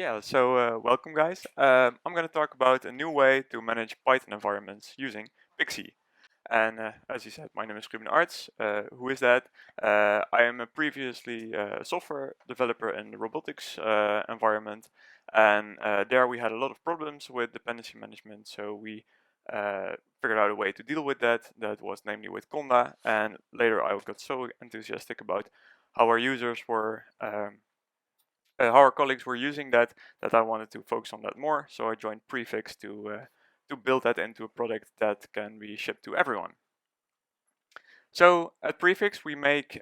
Welcome guys. I'm going to talk about a new way to manage Python environments using Pixi. And as you said, my name is Ruben. Who is that? I am a previously software developer in the robotics environment, and there we had a lot of problems with dependency management. So we figured out a way to deal with that. That was namely with conda. And later I got so enthusiastic about how our users were. How our colleagues were using that I wanted to focus on that more. So I joined Prefix to build that into a product that can be shipped to everyone. So at Prefix we make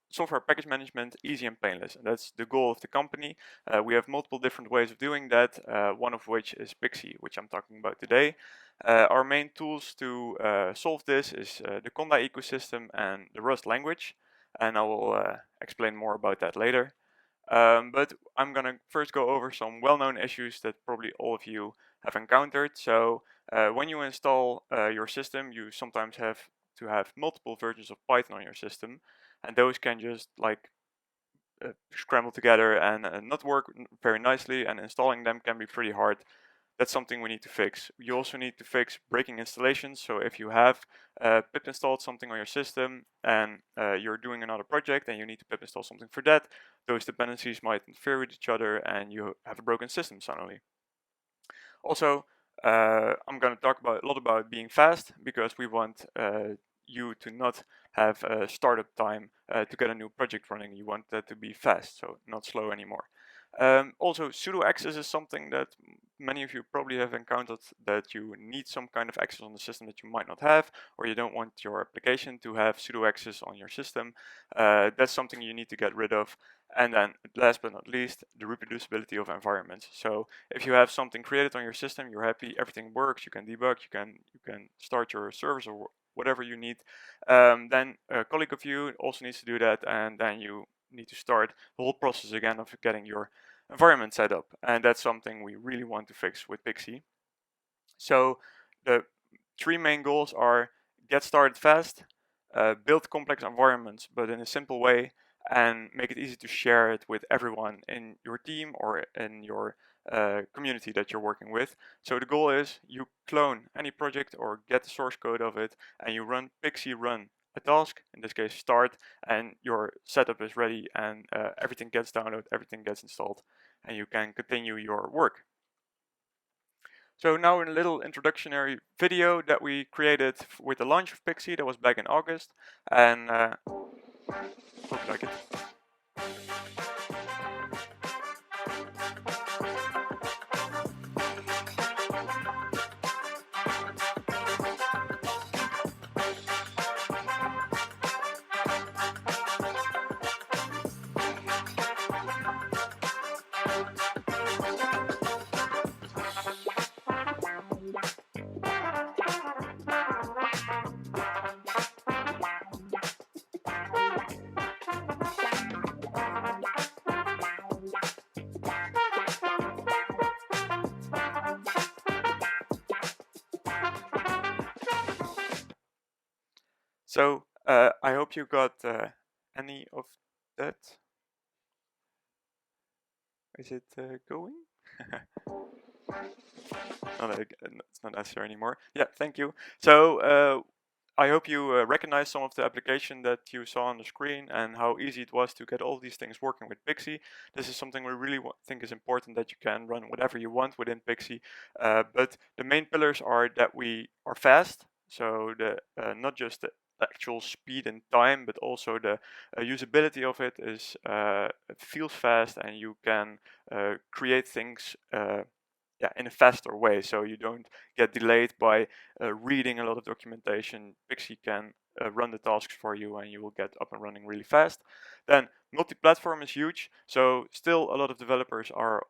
software package management easy and painless, and that's the goal of the company. We have multiple different ways of doing that, one of which is Pixi, which I'm talking about today. Our main tools to solve this is the conda ecosystem and the Rust language, and I will explain more about that later. But I'm gonna first go over some well-known issues that probably all of you have encountered. So when you install your system, you sometimes have to have multiple versions of Python on your system, and those can just like scramble together and not work very nicely, and installing them can be pretty hard. That's something we need to fix. You also need to fix breaking installations. So if you have pip installed something on your system and you're doing another project and you need to pip install something for that, those dependencies might interfere with each other and you have a broken system suddenly. Also, I'm going to talk a lot about being fast, because we want you to not have a startup time to get a new project running. You want that to be fast, so not slow anymore. Also, sudo access is something that many of you probably have encountered, that you need some kind of access on the system that you might not have, or you don't want your application to have sudo access on your system. That's something you need to get rid of. And then last but not least, the reproducibility of environments. So if you have something created on your system, you're happy, everything works, you can debug, you can start your servers or whatever you need, then a colleague of you also needs to do that, and then you need to start the whole process again of getting your environment set up. And that's something we really want to fix with Pixi. So the three main goals are: get started fast, build complex environments but in a simple way, and make it easy to share it with everyone in your team or in your community that you're working with. So the goal is you clone any project or get the source code of it, and you run Pixi run a task, in this case start, and your setup is ready, and everything gets downloaded, everything gets installed, and you can continue your work. So now in a little introductory video that we created with the launch of Pixi, that was back in August, and hope you like it. So I hope you got any of that. Is it going? It's not necessary anymore. Yeah, thank you. So I hope you recognize some of the application that you saw on the screen and how easy it was to get all these things working with Pixi. This is something we really think is important, that you can run whatever you want within Pixi. But the main pillars are that we are fast, so the not just the actual speed and time, but also the usability of it is it feels fast, and you can create things in a faster way, so you don't get delayed by reading a lot of documentation. Pixi can run the tasks for you, and you will get up and running really fast. Then multi-platform is huge, so still a lot of developers are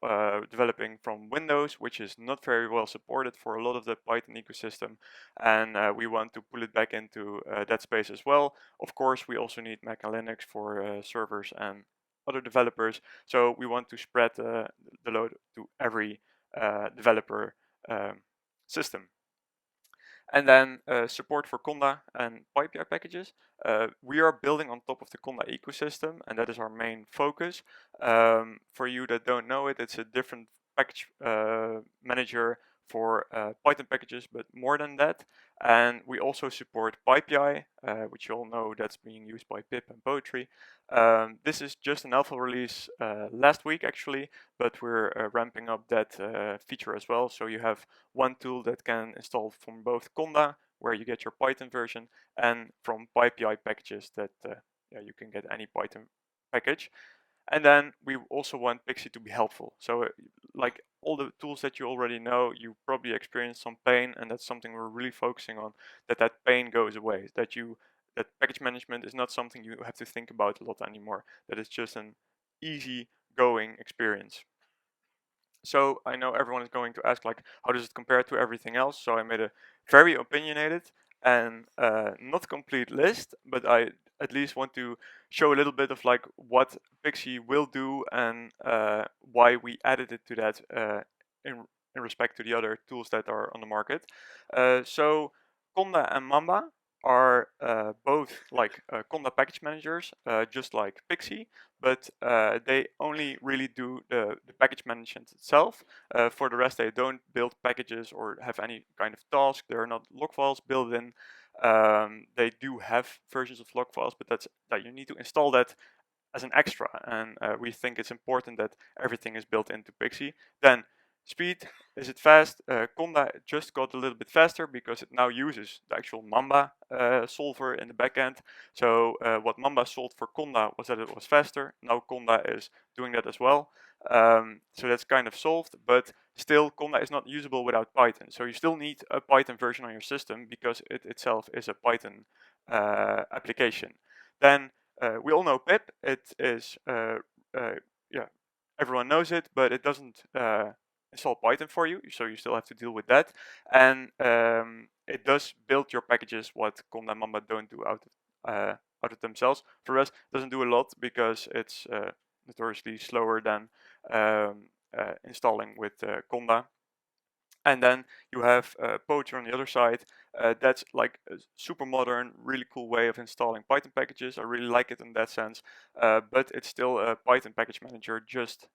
developing from Windows, which is not very well supported for a lot of the Python ecosystem, and we want to pull it back into that space as well. Of course, we also need Mac and Linux for servers and other developers, so we want to spread the load to every developer system. And then support for conda and PyPi packages. We are building on top of the conda ecosystem, and that is our main focus. For you that don't know it, it's a different package manager for Python packages, but more than that. And we also support PyPi, which you all know that's being used by pip and poetry. This is just an alpha release last week actually, but we're ramping up that feature as well. So you have one tool that can install from both conda, where you get your Python version, and from PyPi packages that yeah, you can get any Python package. And then we also want Pixi to be helpful. So like all the tools that you already know, you probably experience some pain, and that's something we're really focusing on, that pain goes away, that package management is not something you have to think about a lot anymore, that it's just an easy going experience. So I know everyone is going to ask, like, how does it compare to everything else? So I made a very opinionated and not complete list, but I at least want to show a little bit of like what Pixi will do and why we added it to that in in respect to the other tools that are on the market. So Conda and Mamba are both like Conda package managers, just like Pixi, but they only really do the package management itself. For the rest, they don't build packages or have any kind of task. There are not log files built in. They do have versions of log files, but that you need to install that as an extra, and we think it's important that everything is built into Pixi. Then speed, is it fast? Conda just got a little bit faster because it now uses the actual Mamba solver in the backend. So what Mamba solved for Conda was that it was faster. Now Conda is doing that as well. So that's kind of solved, but still Conda is not usable without Python. So you still need a Python version on your system because it itself is a Python application. Then we all know pip. It is yeah, everyone knows it, but it doesn't install Python for you, so you still have to deal with that. And it does build your packages, what conda and mamba don't do out of themselves. For us, it doesn't do a lot because it's notoriously slower than installing with conda. And then you have Poacher on the other side. That's like a super modern, really cool way of installing Python packages. I really like it in that sense, but it's still a Python package manager, just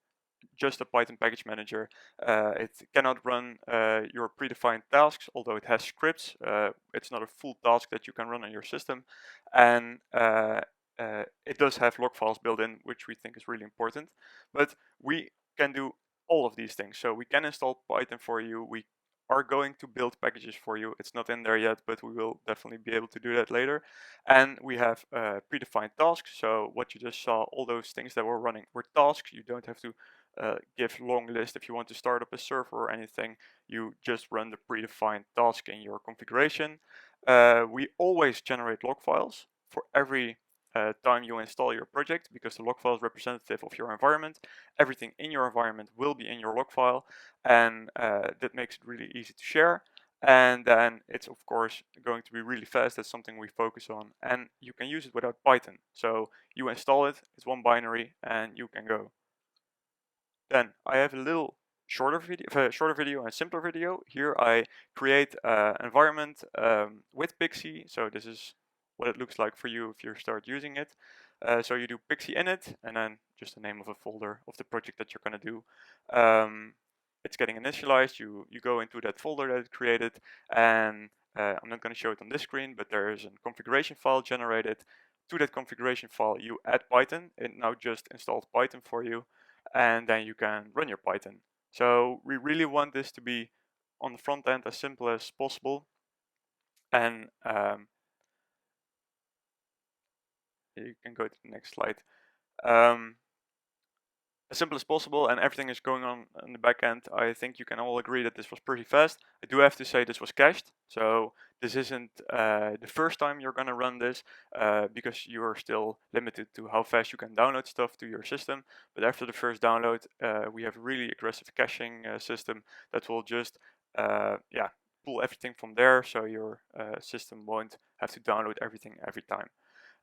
a Python package manager. It cannot run your predefined tasks, although it has scripts. It's not a full task that you can run on your system, and it does have log files built in, which we think is really important. But we can do all of these things. So we can install Python for you. We are going to build packages for you. It's not in there yet, but we will definitely be able to do that later. And we have predefined tasks. So what you just saw, all those things that were running were tasks. You don't have to give long list if you want to start up a server or anything. You just run the predefined task in your configuration. We always generate log files for every time you install your project, because the log file is representative of your environment. Everything in your environment will be in your log file, and that makes it really easy to share. And then it's of course going to be really fast. That's something we focus on, and you can use it without Python. So you install it, it's one binary, and you can go. Then I have a little shorter video and simpler video. Here I create an environment with Pixi. So this is what it looks like for you if you start using it. So you do Pixi init and then just the name of a folder of the project that you're going to do. It's getting initialized. You go into that folder that it created, and I'm not going to show it on this screen, but there is a configuration file generated. To that configuration file, you add Python. It now just installed Python for you, and then you can run your Python. So we really want this to be on the front end as simple as possible, and you can go to the next slide. As simple as possible, and everything is going on in the back end. I think you can all agree that this was pretty fast. I do have to say this was cached, so this isn't the first time you're gonna run this, because you're still limited to how fast you can download stuff to your system. But after the first download, we have a really aggressive caching system that will just yeah, pull everything from there, so your system won't have to download everything every time.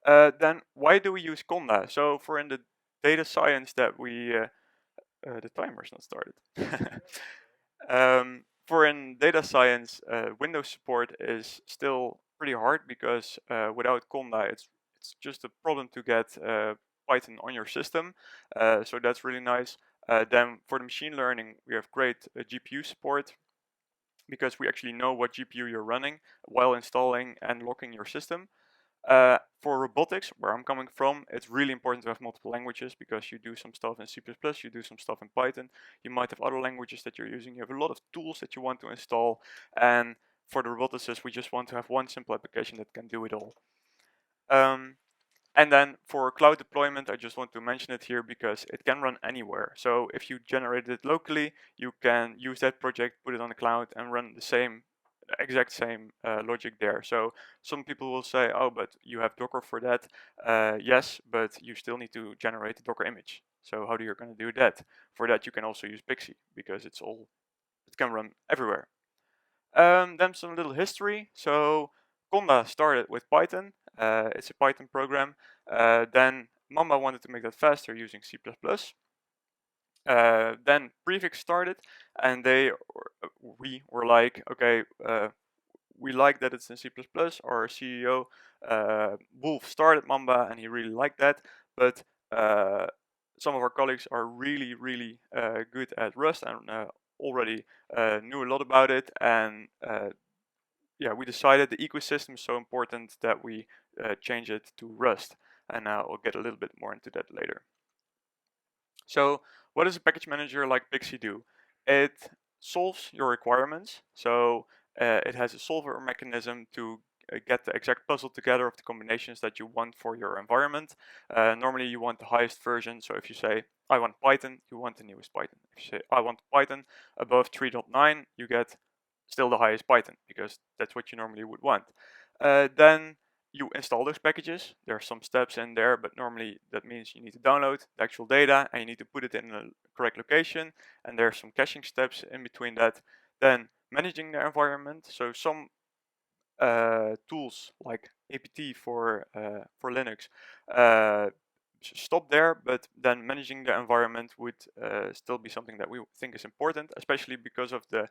Then why do we use conda? So for in the data science that we the timer's not started. For in data science, Windows support is still pretty hard because without conda, it's just a problem to get Python on your system. So that's really nice. Then for the machine learning, we have great GPU support because we actually know what GPU you're running while installing and locking your system. For robotics, where I'm coming from, it's really important to have multiple languages because you do some stuff in C++, you do some stuff in Python, you might have other languages that you're using, you have a lot of tools that you want to install, and for the roboticists, we just want to have one simple application that can do it all. And then for cloud deployment, I just want to mention it here because it can run anywhere. So if you generate it locally, you can use that project, put it on the cloud, and run the exact same logic there. So some people will say, oh, but you have Docker for that. Yes, but you still need to generate the Docker image. So how are you going to do that? For that, you can also use Pixi because it can run everywhere. Then some little history. So conda started with Python. It's a Python program. Then Mamba wanted to make that faster using C++. Then prefix started, and we were like, okay, we like that it's in C++. Our CEO Wolf started Mamba, and he really liked that. But some of our colleagues are really, really good at Rust and already knew a lot about it. And yeah, we decided the ecosystem is so important that we change it to Rust. And I'll get a little bit more into that later. So what does a package manager like Pixi do? It solves your requirements. So it has a solver mechanism to get the exact puzzle together of the combinations that you want for your environment. Normally you want the highest version. So if you say, I want Python, you want the newest Python. If you say, I want Python above 3.9, you get still the highest Python because that's what you normally would want. Then you install those packages. There are some steps in there, but normally that means you need to download the actual data and you need to put it in a correct location. And there are some caching steps in between that. Then managing the environment. So some tools like apt for Linux stop there, but then managing the environment would still be something that we think is important, especially because of the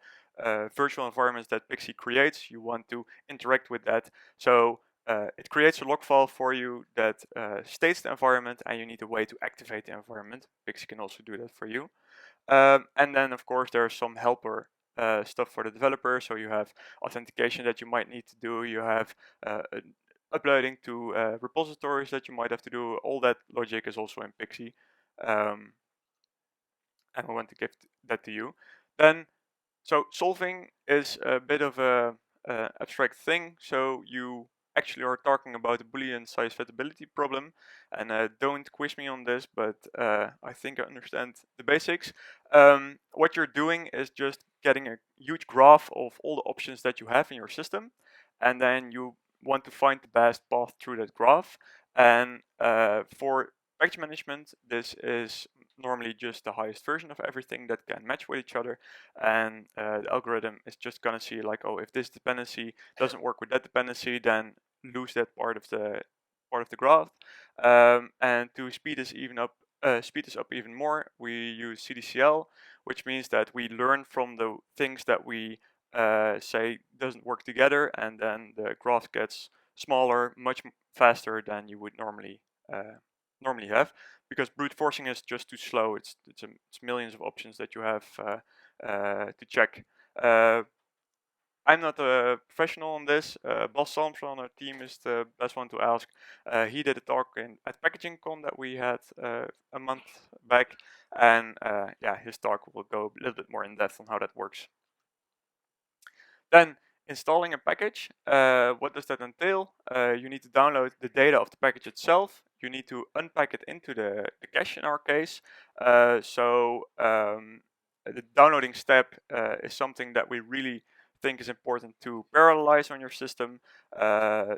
virtual environments that Pixi creates. You want to interact with that. So it creates a log file for you that states the environment, and you need a way to activate the environment. Pixi can also do that for you. And then, of course, there's some helper stuff for the developer. So you have authentication that you might need to do. You have uploading to repositories that you might have to do. All that logic is also in Pixi. And I want to give that to you. Then, so solving is a bit of a abstract thing. So you actually are talking about a Boolean size fitability problem. And don't quiz me on this, but I think I understand the basics. What you're doing is just getting a huge graph of all the options that you have in your system. And then you want to find the best path through that graph. And for package management, this is normally just the highest version of everything that can match with each other. And the algorithm is just gonna see like, oh, if this dependency doesn't work with that dependency, then lose that part of the graph. And to speed this up even more, we use CDCL, which means that we learn from the things that we say doesn't work together, and then the graph gets smaller, much faster than you would normally have, because brute forcing is just too slow. It's millions of options that you have to check. I'm not a professional on this. Bas Salms on our team is the best one to ask. He did a talk at Packaging Con that we had a month back, and yeah, his talk will go a little bit more in depth on how that works. Then installing a package, what does that entail? You need to download the data of the package itself. You need to unpack it into the cache in our case. The downloading step is something that we really think is important to parallelize on your system.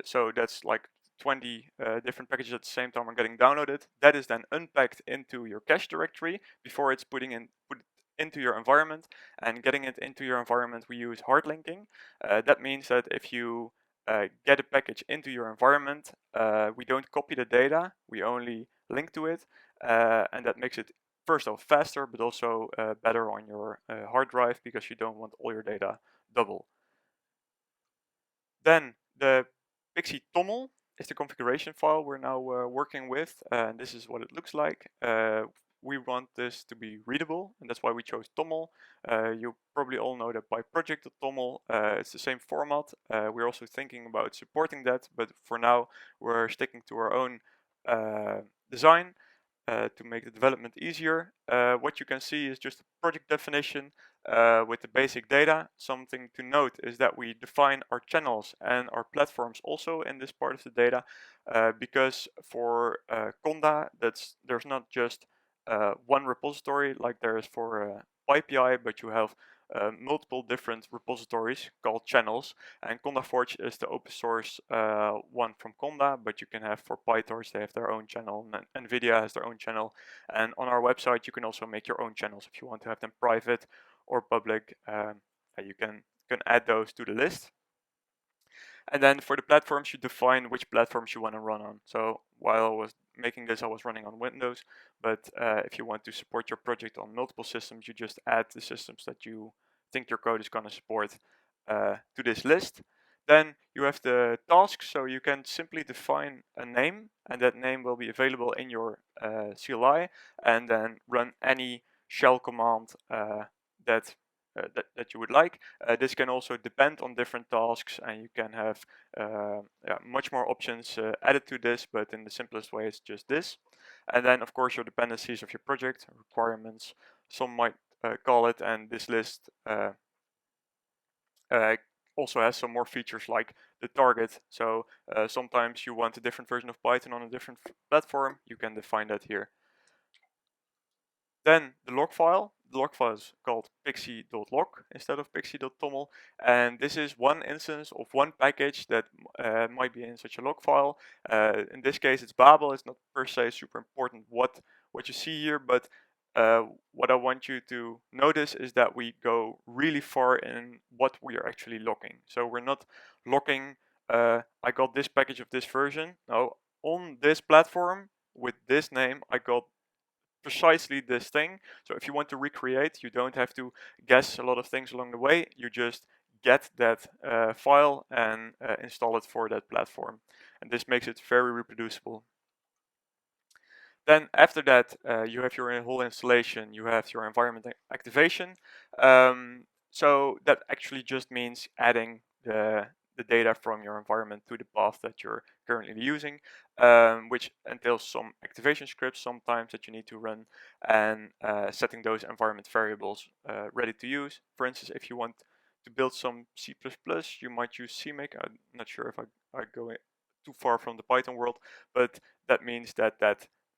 So that's like 20 different packages at the same time are getting downloaded. That is then unpacked into your cache directory before it's put into your environment. And getting it into your environment, we use hard linking. That means that if you get a package into your environment, we don't copy the data, we only link to it, and that makes it first off faster, but also better on your hard drive because you don't want all your data double. Then the Pixi toml is the configuration file we're now working with, and this is what it looks like. We want this to be readable, and that's why we chose toml. You probably all know that by project.toml, it's the same format. We're also thinking about supporting that, but for now we're sticking to our own design to make the development easier. What you can see is just a project definition with the basic data. Something to note is that we define our channels and our platforms also in this part of the data, because for conda, there's not just one repository like there is for PyPi, but you have multiple different repositories called channels, and CondaForge is the open source one from Conda, but you can have for PyTorch, they have their own channel, and NVIDIA has their own channel, and on our website you can also make your own channels if you want to have them private or public. You can add those to the list. And then for the platforms, you define which platforms you want to run on. So while I was making this, I was running on Windows, but if you want to support your project on multiple systems, you just add the systems that you think your code is going to support to this list. Then you have the tasks, so you can simply define a name, and that name will be available in your CLI, and then run any shell command that you would like. This can also depend on different tasks, and you can have much more options added to this, but in the simplest way it's just this. And then of course your dependencies of your project, requirements, some might call it, and this list also has some more features like the target. So sometimes you want a different version of Python on a different platform, you can define that here. Then the log file. The log file is called pixi.log instead of pixi.toml, and this is one instance of one package that might be in such a log file. In this case, it's Babel. It's not per se super important what you see here, but what I want you to notice is that we go really far in what we are actually logging. So we're not logging, I got this package of this version. No, on this platform with this name, I got precisely this thing. So if you want to recreate, you don't have to guess a lot of things along the way. You just get that file and install it for that platform. And this makes it very reproducible. Then after that, you have your whole installation, you have your environment activation. So that actually just means adding the data from your environment to the path that you're currently using, which entails some activation scripts sometimes that you need to run, and setting those environment variables ready to use. For instance, if you want to build some C++, you might use CMake. I'm not sure if I go too far from the Python world, but that means that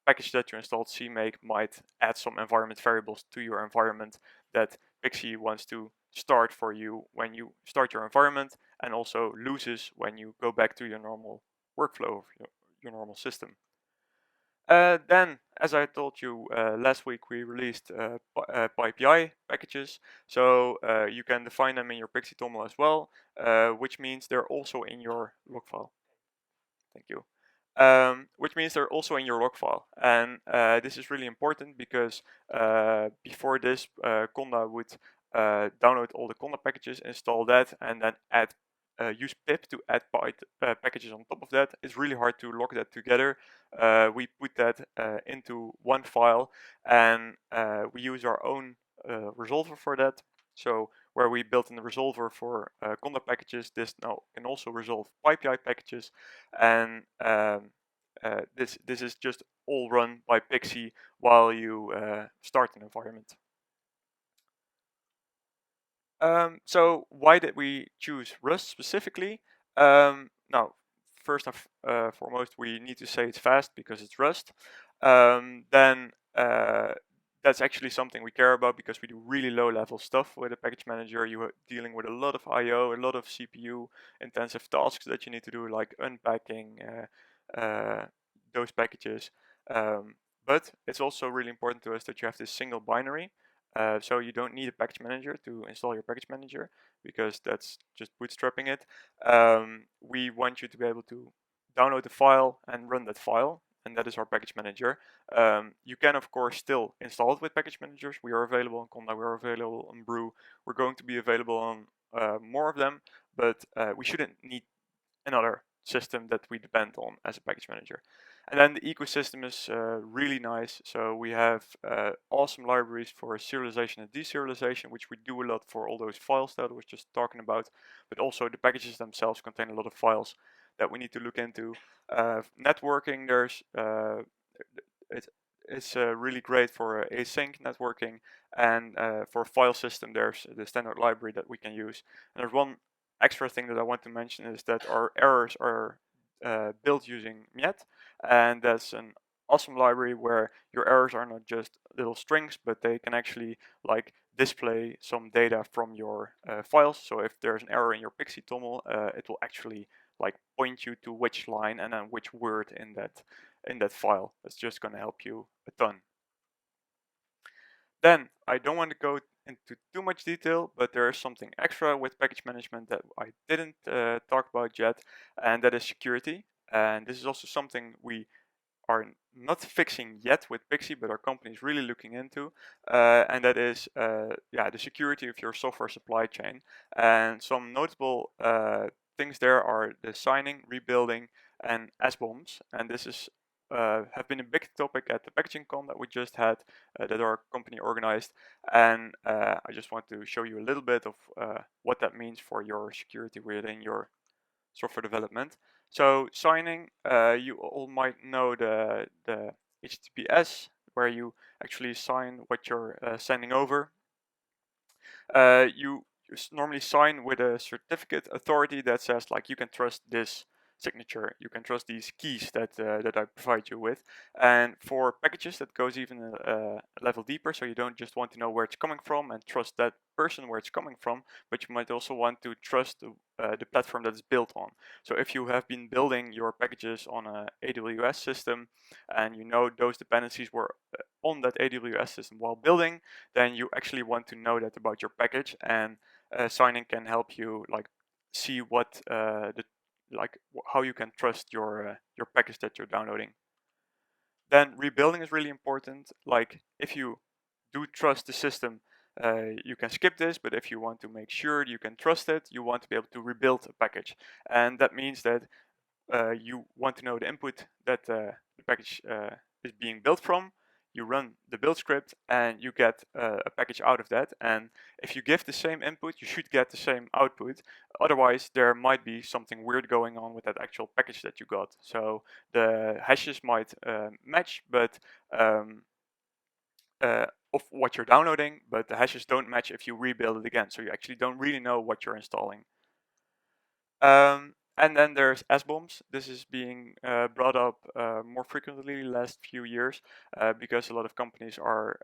package that you installed, CMake, might add some environment variables to your environment that Pixi wants to start for you when you start your environment, and also loses when you go back to your normal workflow of your normal system. Then, as I told you last week, we released PyPi packages, so you can define them in your Pixi toml as well, which means they're also in your log file. Thank you. Which means they're also in your log file, and this is really important because before this, conda would download all the conda packages, install that, and then use pip to add packages on top of that. It's really hard to log that together. We put that into one file, and we use our own resolver for that. So where we built in the resolver for conda packages, this now can also resolve PyPi packages, and this is just all run by Pixi while you start an environment. So why did we choose Rust specifically? Now, first and foremost, we need to say it's fast because it's Rust. Then that's actually something we care about because we do really low-level stuff with a package manager. You are dealing with a lot of I/O, a lot of CPU-intensive tasks that you need to do, like unpacking those packages. But it's also really important to us that you have this single binary. So you don't need a package manager to install your package manager because that's just bootstrapping it. We want you to be able to download the file and run that file. and that is our package manager. You can of course still install it with package managers. We are available on Conda, we are available on Brew. We're going to be available on more of them, but we shouldn't need another system that we depend on as a package manager. And then the ecosystem is really nice. So we have awesome libraries for serialization and deserialization, which we do a lot for all those files that I was just talking about. But also the packages themselves contain a lot of files that we need to look into. Networking, it's really great for async networking, and for file system, there's the standard library that we can use. And there's one extra thing that I want to mention is that our errors are built using Miet, and that's an awesome library where your errors are not just little strings, but they can actually like display some data from your files. So if there's an error in your Pixi toml, it will actually like point you to which line and then which word in that file. That's just going to help you a ton. Then I don't want to go into too much detail, but there is something extra with package management that I didn't talk about yet, and that is security. And this is also something we are not fixing yet with Pixi, but our company is really looking into, and that is the security of your software supply chain. And some notable things there are the signing, rebuilding, and SBOMs. And this is have been a big topic at the packaging con that we just had, that our company organized. And I just want to show you a little bit of what that means for your security within your software development. So signing, you all might know the HTTPS, where you actually sign what you're sending over. You normally sign with a certificate authority that says like you can trust this signature, you can trust these keys that I provide you with. And for packages, that goes even a level deeper. So you don't just want to know where it's coming from and trust that person where it's coming from, but you might also want to trust the platform that it's built on. So if you have been building your packages on a AWS system and you know those dependencies were on that AWS system while building, then you actually want to know that about your package. And signing can help you like see what how you can trust your package that you're downloading. Then rebuilding is really important. Like if you do trust the system, you can skip this, but if you want to make sure you can trust it, you want to be able to rebuild a package. And that means that you want to know the input that the package is being built from. You run the build script and you get a package out of that. And if you give the same input, you should get the same output. Otherwise, there might be something weird going on with that actual package that you got. So the hashes might match, but of what you're downloading, but the hashes don't match if you rebuild it again. So you actually don't really know what you're installing. And then there's SBOMs. This is being brought up more frequently last few years because a lot of companies are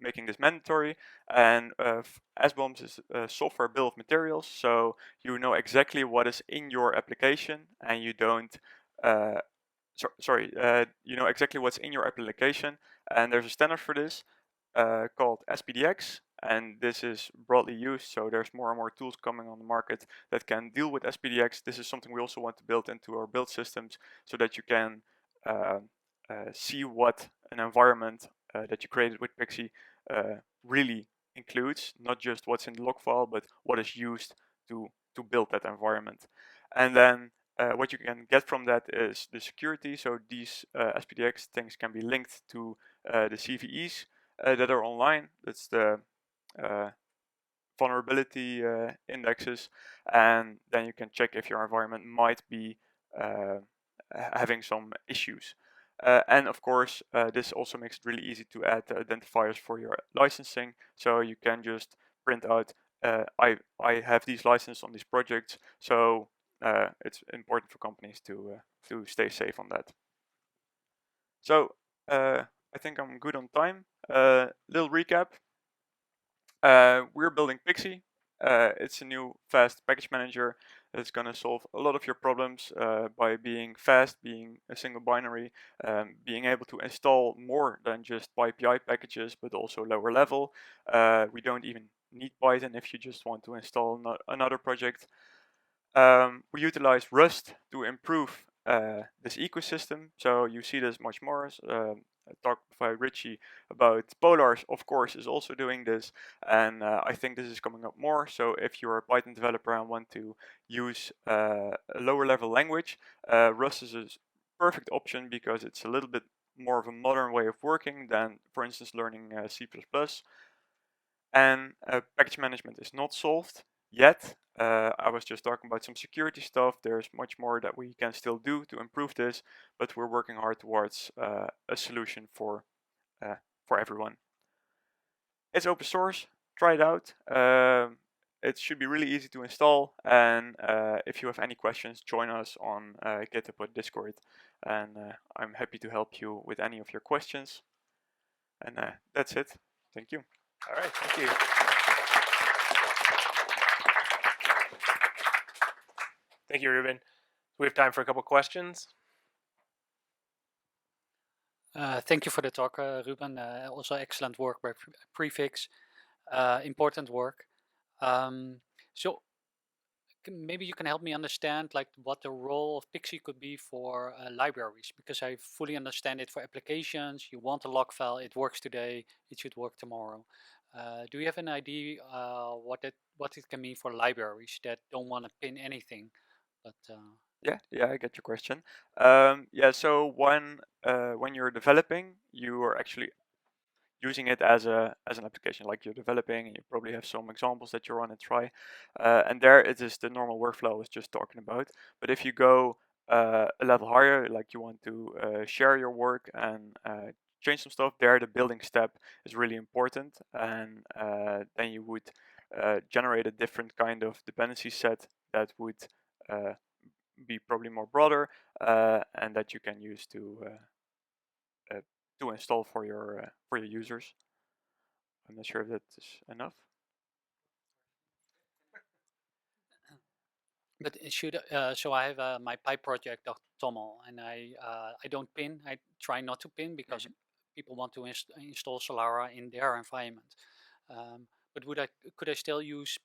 making this mandatory. And SBOMs is a software bill of materials, so you know exactly what is in your application, and you don't. You know exactly what's in your application, and there's a standard for this called SPDX, and this is broadly used. So there's more and more tools coming on the market that can deal with SPDX. This is something we also want to build into our build systems so that you can see what an environment that you created with Pixi really includes, not just what's in the log file, but what is used to build that environment. And then what you can get from that is the security. So these SPDX things can be linked to the CVEs that are online. That's the vulnerability indexes, and then you can check if your environment might be having some issues. And of course, this also makes it really easy to add the identifiers for your licensing. So you can just print out, I have these licenses on these projects. So it's important for companies to stay safe on that. So I think I'm good on time. Little recap. We're building Pixi. It's a new fast package manager that's going to solve a lot of your problems by being fast, being a single binary, being able to install more than just PyPi packages, but also lower level. We don't even need Python if you just want to install another project. We utilize Rust to improve this ecosystem. So you see this much more. Talk by Richie about Polars, of course, is also doing this, and I think this is coming up more. So if you're a Python developer and want to use a lower level language, Rust is a perfect option because it's a little bit more of a modern way of working than, for instance, learning C++. And package management is not solved yet. I was just talking about some security stuff. There's much more that we can still do to improve this, but we're working hard towards a solution for everyone. It's open source. Try it out. It should be really easy to install. And if you have any questions, join us on GitHub or Discord. And I'm happy to help you with any of your questions. And that's it. Thank you. All right, thank you. Thank you, Ruben. We have time for a couple questions. Thank you for the talk, Ruben. Also excellent work by Prefix. Important work. So maybe you can help me understand like what the role of Pixi could be for libraries, because I fully understand it for applications. You want a log file, it works today, it should work tomorrow. Do you have an idea what it can mean for libraries that don't want to pin anything? But Yeah, I get your question. Yeah, so when you're developing, you are actually using it as an application, like you're developing, and you probably have some examples that you want to try. And there it is the normal workflow I was just talking about. But if you go a level higher, like you want to share your work and change some stuff, there the building step is really important. And then you would generate a different kind of dependency set that would uh, be probably more broader, and that you can use to install for your users. I'm not sure if that is enough. But it should so I have my Pi project .toml, and I don't pin. I try not to pin because people want to install Solara in their environment. But could I still use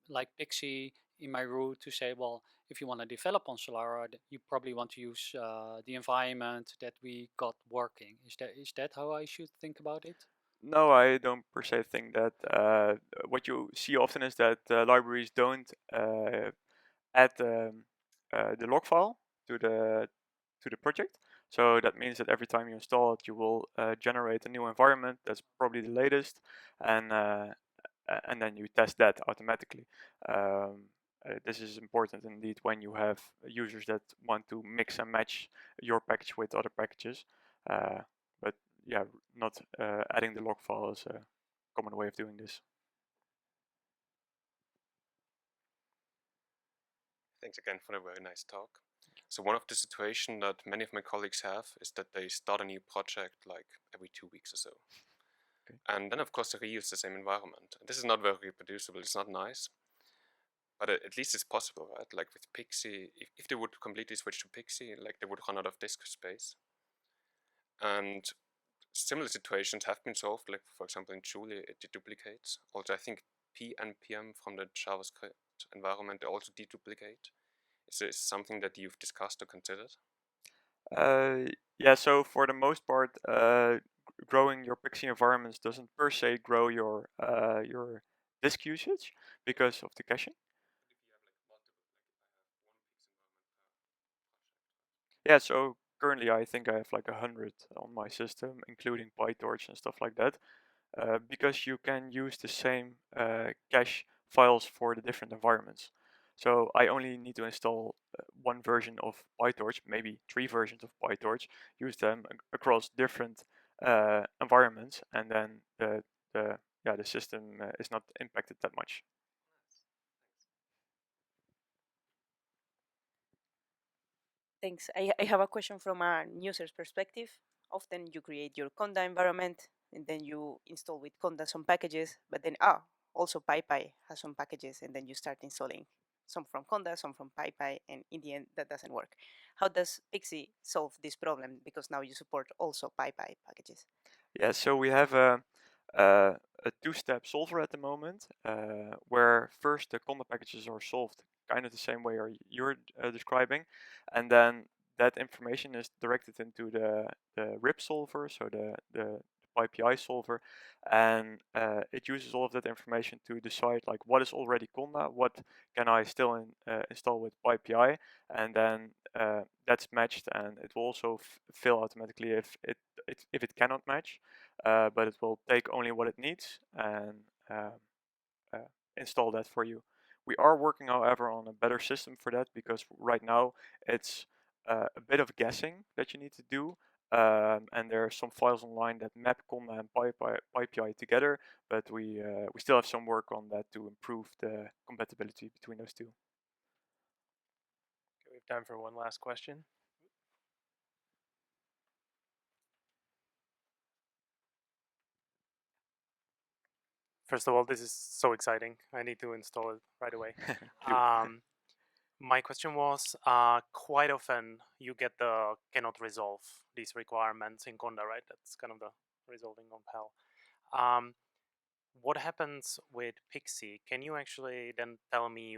like Pixi in my root to say, well, if you want to develop on Solara, you probably want to use the environment that we got working. Is that how I should think about it? No, I don't per se think that. What you see often is that libraries don't add the log file to the project. So that means that every time you install it, you will generate a new environment that's probably the latest, and then you test that automatically. This is important indeed when you have users that want to mix and match your package with other packages. But yeah, not adding the log file is a common way of doing this. Thanks again for a very nice talk. So one of the situations that many of my colleagues have is that they start a new project like every 2 weeks or so. Okay. And then of course they reuse the same environment. This is not very reproducible, it's not nice. But at least it's possible, right? Like with Pixi, if they would completely switch to Pixi, like they would run out of disk space. And similar situations have been solved, like for example in Julia it deduplicates. Also I think P and PM from the JavaScript environment, they also deduplicate. Is this something that you've discussed or considered? Yeah, so for the most part, growing your Pixie environments doesn't per se grow your disk usage because of the caching. Yeah, so currently I think I have like 100 on my system, including PyTorch and stuff like that, because you can use the same cache files for the different environments. So I only need to install one version of PyTorch, maybe 3 versions of PyTorch, use them across different environments, and then the system is not impacted that much. Thanks. I have a question from a user's perspective. Often you create your conda environment and then you install with conda some packages, but then also PyPi has some packages, and then you start installing some from conda, some from PyPi, and in the end that doesn't work. How does Pixi solve this problem? Because now you support also PyPi packages. Yeah, so we have a two-step solver at the moment, where first the conda packages are solved kind of the same way you're describing, and then that information is directed into the RIP solver, so the PyPi solver, and it uses all of that information to decide like what is already conda, what can I still install with PyPi, and then that's matched, and it will also fill automatically if it cannot match, but it will take only what it needs and install that for you. We are working, however, on a better system for that, because right now it's a bit of guessing that you need to do. And there are some files online that map conda and PyPi together, but we still have some work on that to improve the compatibility between those two. Okay, we have time for one last question. First of all, this is so exciting. I need to install it right away. My question was, quite often you get the cannot resolve these requirements in conda, right? That's kind of the resolving on PAL. What happens with Pixi? Can you actually then tell me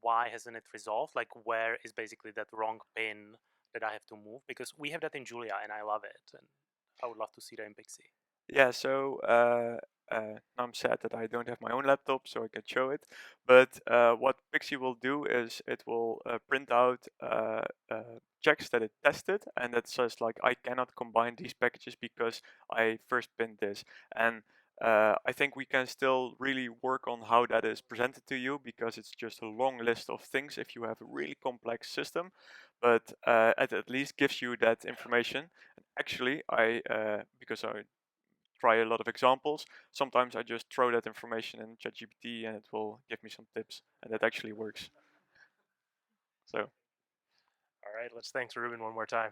why hasn't it resolved? Like, where is basically that wrong pin that I have to move? Because we have that in Julia and I love it, and I would love to see that in Pixi. Yeah, so now I'm sad that I don't have my own laptop, so I can show it. But what Pixi will do is it will print out checks that it tested, and that says like I cannot combine these packages because I first pinned this. And I think we can still really work on how that is presented to you, because it's just a long list of things if you have a really complex system. But it at least gives you that information. And actually, because I try a lot of examples, sometimes I just throw that information in ChatGPT and it will give me some tips, and that actually works. So All right, let's thanks Ruben one more time.